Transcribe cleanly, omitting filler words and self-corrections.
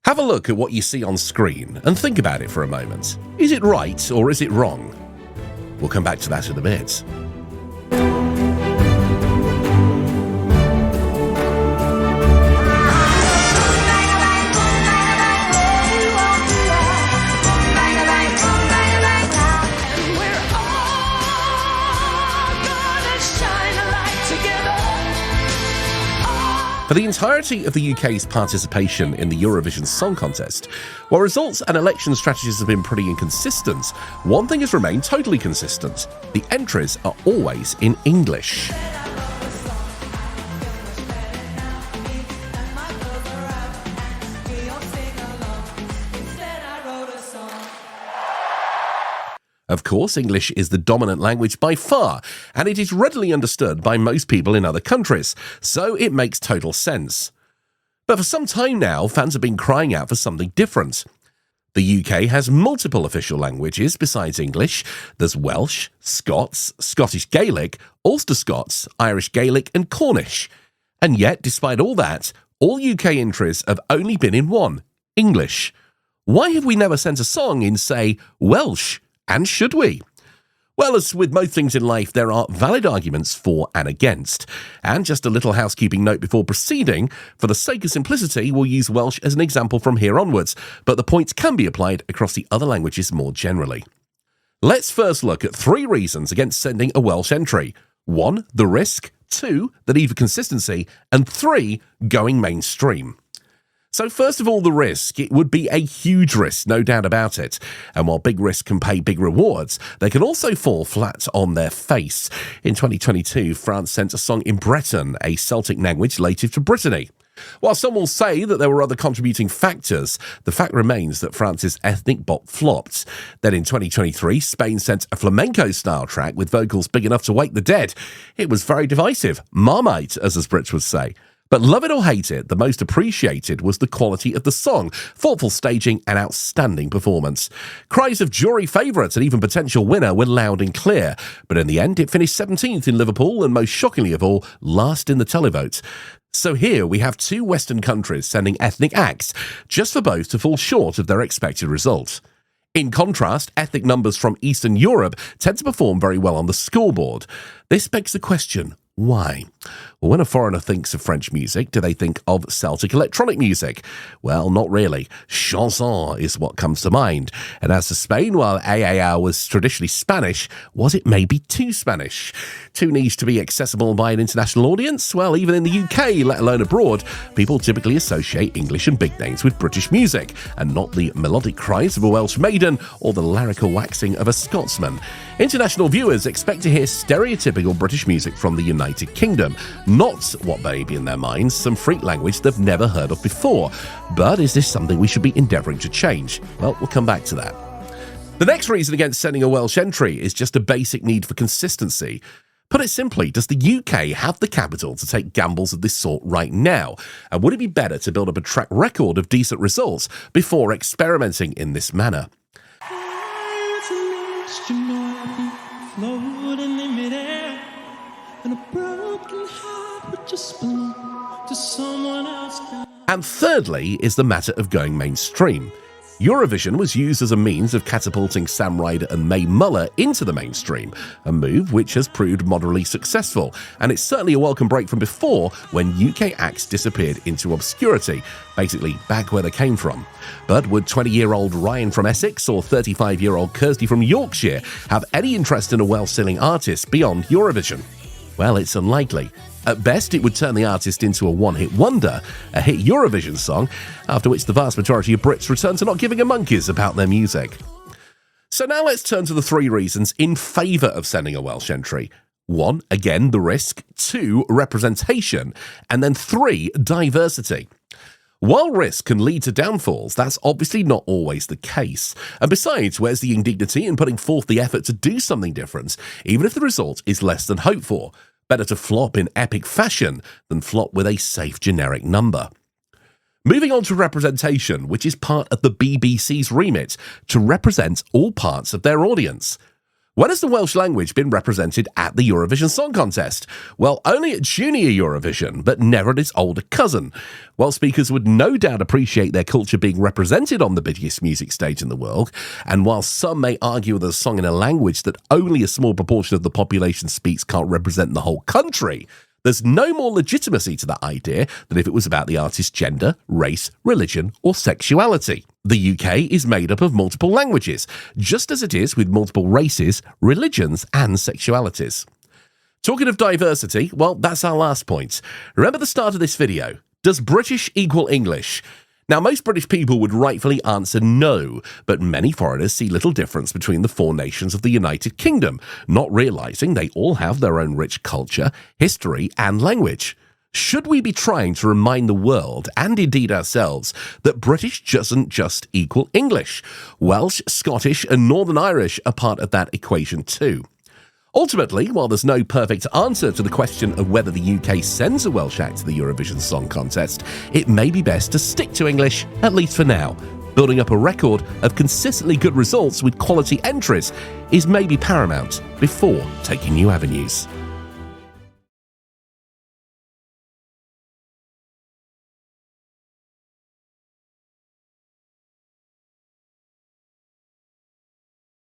Have a look at what you see on screen and think about it for a moment. Is it right or is it wrong? We'll come back to that in a bit. For the entirety of the UK's participation in the Eurovision Song Contest, while results and election strategies have been pretty inconsistent, one thing has remained totally consistent. The entries are always in English. Of course, English is the dominant language by far, and it is readily understood by most people in other countries, so it makes total sense. But for some time now, fans have been crying out for something different. The UK has multiple official languages besides English. There's Welsh, Scots, Scottish Gaelic, Ulster Scots, Irish Gaelic and Cornish. And yet, despite all that, all UK entries have only been in one, English. Why have we never sent a song in, say, Welsh? And should we? Well, as with most things in life, there are valid arguments for and against. And just a little housekeeping note before proceeding, for the sake of simplicity, we'll use Welsh as an example from here onwards, but the points can be applied across the other languages more generally. Let's first look at 3 reasons against sending a Welsh entry. 1, the risk, 2, the need for consistency, and 3, going mainstream. So first of all, the risk. It would be a huge risk, no doubt about it. And while big risks can pay big rewards, they can also fall flat on their face. In 2022, France sent a song in Breton, a Celtic language native to Brittany. While some will say that there were other contributing factors, the fact remains that France's ethnic bop flopped. Then in 2023, Spain sent a flamenco-style track with vocals big enough to wake the dead. It was very divisive, Marmite, as the Brits would say. But love it or hate it, the most appreciated was the quality of the song, thoughtful staging and outstanding performance. Cries of jury favourite and even potential winner were loud and clear, but in the end it finished 17th in Liverpool and most shockingly of all, last in the televote. So here we have 2 Western countries sending ethnic acts, just for both to fall short of their expected result. In contrast, ethnic numbers from Eastern Europe tend to perform very well on the scoreboard. This begs the question, why? Well, when a foreigner thinks of French music, do they think of Celtic electronic music? Well, not really. Chanson is what comes to mind. And as for Spain, while AAR was traditionally Spanish, was it maybe too Spanish? Too niche to be accessible by an international audience? Well, even in the UK, let alone abroad, people typically associate English and big names with British music, and not the melodic cries of a Welsh maiden or the lyrical waxing of a Scotsman. International viewers expect to hear stereotypical British music from the United Kingdom, not what may be in their minds, some freak language they've never heard of before. But is this something we should be endeavouring to change? Well, we'll come back to that. The next reason against sending a Welsh entry is just a basic need for consistency. Put it simply, does the UK have the capital to take gambles of this sort right now? And would it be better to build up a track record of decent results before experimenting in this manner? And thirdly is the matter of going mainstream. Eurovision was used as a means of catapulting Sam Ryder and Mae Muller into the mainstream, a move which has proved moderately successful, and it's certainly a welcome break from before when UK acts disappeared into obscurity, basically back where they came from. But would 20-year-old Ryan from Essex or 35-year-old Kirsty from Yorkshire have any interest in a Welsh-singing artist beyond Eurovision? Well, it's unlikely. At best, it would turn the artist into a one-hit wonder, a hit Eurovision song, after which the vast majority of Brits return to not giving a monkeys about their music. So now let's turn to the 3 reasons in favour of sending a Welsh entry. 1, again, the risk. 2, representation. And then 3, diversity. While risk can lead to downfalls, that's obviously not always the case. And besides, where's the indignity in putting forth the effort to do something different, even if the result is less than hoped for? Better to flop in epic fashion than flop with a safe generic number. Moving on to representation, which is part of the BBC's remit to represent all parts of their audience. When has the Welsh language been represented at the Eurovision Song Contest? Well, only at Junior Eurovision, but never at its older cousin. Welsh speakers would no doubt appreciate their culture being represented on the biggest music stage in the world, and while some may argue that a song in a language that only a small proportion of the population speaks can't represent the whole country, there's no more legitimacy to that idea than if it was about the artist's gender, race, religion, or sexuality. The UK is made up of multiple languages, just as it is with multiple races, religions, and sexualities. Talking of diversity, well, that's our last point. Remember the start of this video. Does British equal English? Now, most British people would rightfully answer no, but many foreigners see little difference between the four nations of the United Kingdom, not realising they all have their own rich culture, history, and language. Should we be trying to remind the world, and indeed ourselves, that British doesn't just equal English? Welsh, Scottish, and Northern Irish are part of that equation too. Ultimately, while there's no perfect answer to the question of whether the UK sends a Welsh act to the Eurovision Song Contest, it may be best to stick to English, at least for now. Building up a record of consistently good results with quality entries is maybe paramount before taking new avenues.